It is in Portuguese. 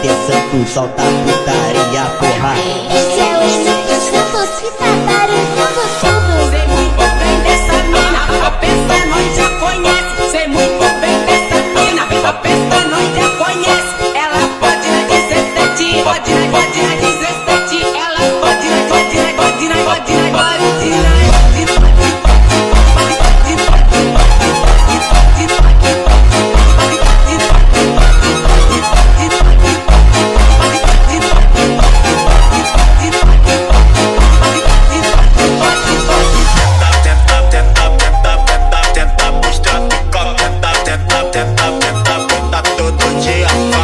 atenção, tu solta a putaria, porra. Esse é o Henrique Santos que tá barulhando tudo. Sei muito bem dessa mina, a peça nós já conhece. Sei muito bem dessa mina, a peça nós já conhece. Ela pode na 17, pode na 17. Ela pode na 17, pode na 17. Tenta todo dia.